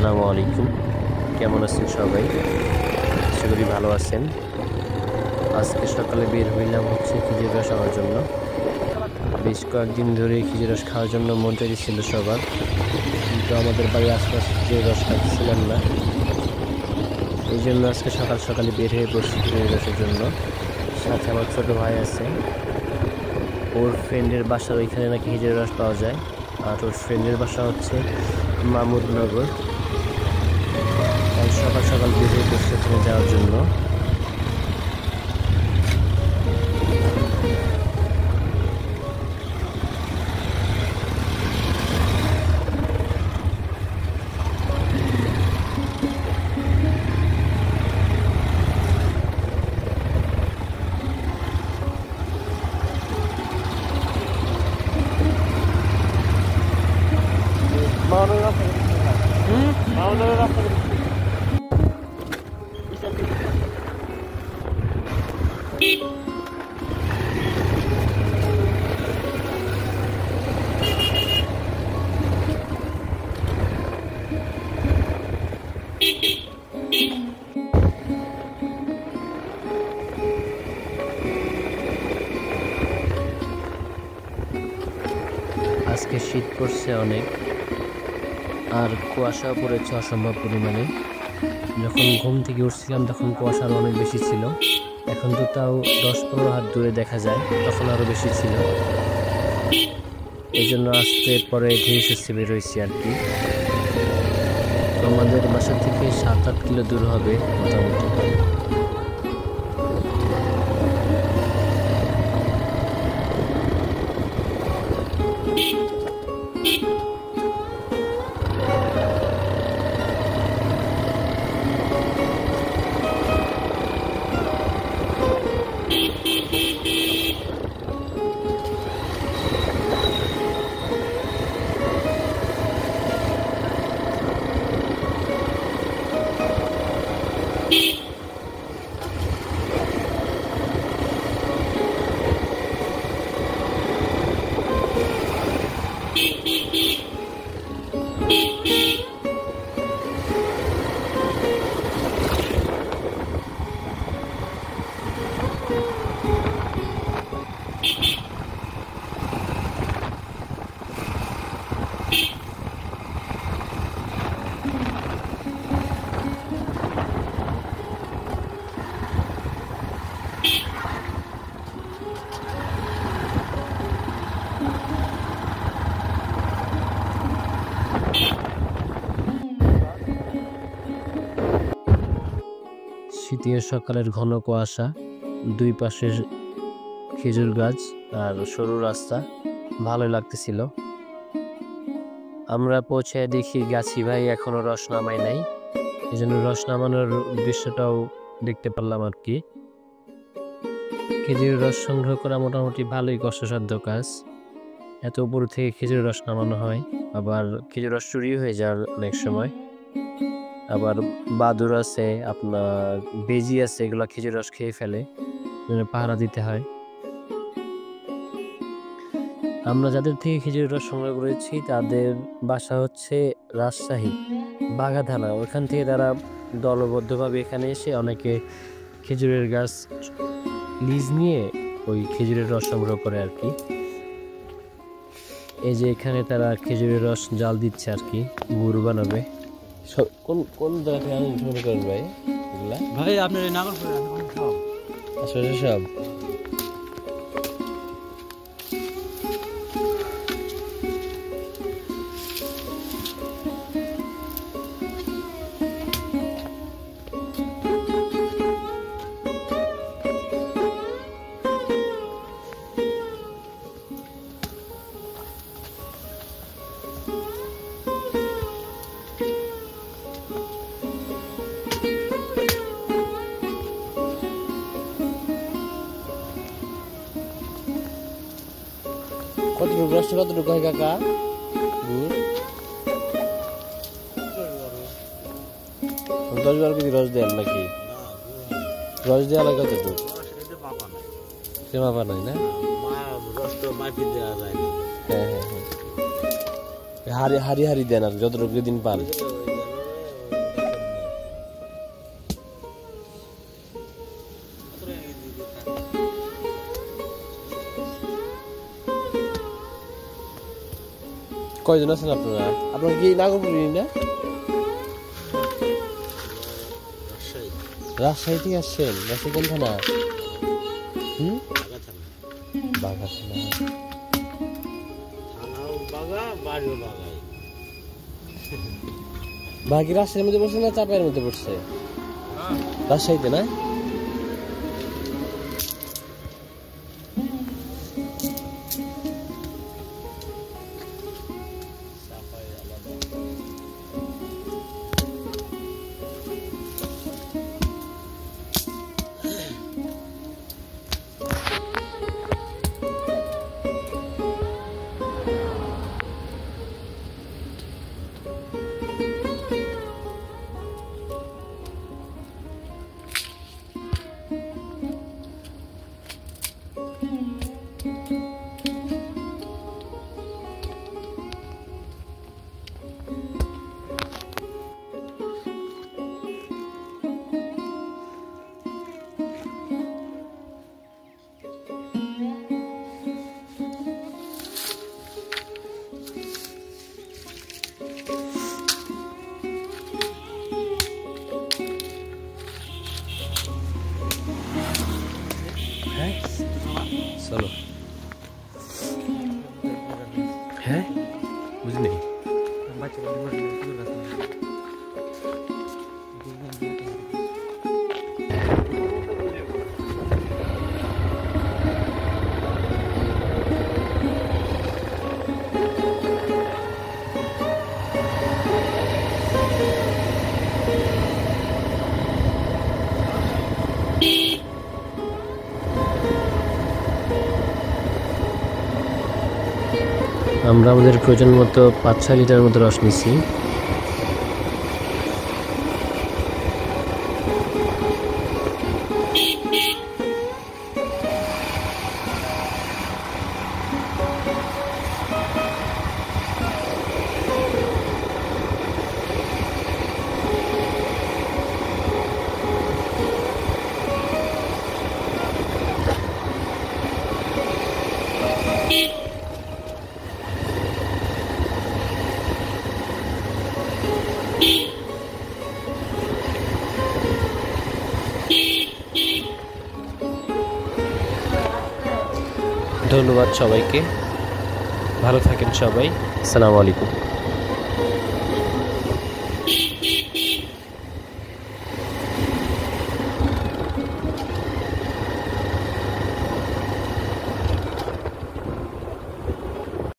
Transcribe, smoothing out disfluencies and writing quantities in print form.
আসসালামু আলাইকুম, কেমন আছেন সবাই? আশা করি ভালো আছেন। আজকে সকালে বের হইলাম খেজুর রস আনার জন্য। বেশ কয়েকদিন ধরে খেজুর রস খাওয়ার জন্য মন চাইছিল সবার, কিন্তু আমাদের বাড়ির আশপাশে খেজুর রস খাইতেছিলাম না। এই জন্য আজকে সকাল সকালে বের হয়ে পড়ছি খেজুর রসের জন্য। সাথে আমার ছোট ভাই আছে, ওর ফ্রেন্ডের বাসার ওইখানে নাকি খেজুর রস পাওয়া যায়, আর ওর ফ্রেন্ডের বাসা হচ্ছে মামুদনগর। তাই সকাল সকাল বের হয়ে পড়ছি ওখানে যাওয়ার জন্য। আজকে শীত পড়ছে অনেক, আর কুয়াশাও পড়েছে অসম্ভব পরিমাণে। যখন ঘুম থেকে উঠছিলাম তখন কুয়াশা আরো অনেক বেশি ছিল, এখন তো তাও 10-15 হাত দূরে দেখা যায়, তখন আরো বেশি ছিল। এই জন্য আসতে পরে ধীরে সুস্থে বের হয়েছি আর কি। আমাদের বাসা থেকে 7-8 কিলো দূর হবে মোটামুটি। শীতের সকালের ঘন কুয়াশা, দুই পাশে খেজুর গাছ আর সরু রাস্তা, ভালোই লাগতেছিল। আমরা পৌঁছে দেখি গাছি ভাই এখনো রস নামায় নাই, এই জন্য রস নামানোর দৃশ্যটাও দেখতে পারলাম আর কি। খেজুরের রস সংগ্রহ করা মোটামুটি ভালোই কষ্টসাধ্য কাজ। এত উপর থেকে খেজুর রস নামানো হয়, আবার খেজুর রস চুরি হয়ে যায় অনেক সময়। আবার বাদুর আছে, আপনার বেজি আছে, এগুলা খেজুর রস খেয়ে ফেলে, পাহারা দিতে হয়। আমরা যাদের থেকে খেজুর রস সংগ্রহ করেছি তাদের বাসা হচ্ছে রাজশাহী বাঘা থানা। ওইখান থেকে তারা দলবদ্ধভাবে এখানে এসে অনেকে খেজুরের গাছ লিজ নিয়ে ওই খেজুরের রস সংগ্রহ করে আর কি। এই যে এখানে তারা খেজুরের রস জাল দিচ্ছে আর কি, গুড় বানাবে। কোন কোন জায়গা থেকে আনন্দ শুরু করেন ভাই এগুলা? ভাই আপনার এই নাগরপুরে আসলে সব কতটুকু রস, কতটুকু হয় কাকা? 10-12 কেজি রস দেন নাকি? রস দেওয়া লাগে কতটুকু? সে মাপা নাই না? হ্যাঁ হ্যাঁ হ্যাঁ, হারি হারি হারি দেন আর যতটুকু দিন পান। কয়জন আছেন আপনারা? আপনারা কি নাগরপুরি না? রাজশাহী থেকে আসছেন? রাজশাহী কোন থানা? বাঘা থানা। বাঘি রাজশাহীর মধ্যে পড়ছে না চাপাইয়ের মধ্যে পড়ছে? রাজশাহীতে না? চলো। হ্যাঁ বুঝলি আমরা আমাদের প্রয়োজন মতো 5-6 লিটার মতো রস নিচ্ছি। ধন্যবাদ সবাইকে, ভালো থাকেন সবাই। আসসালামু আলাইকুম।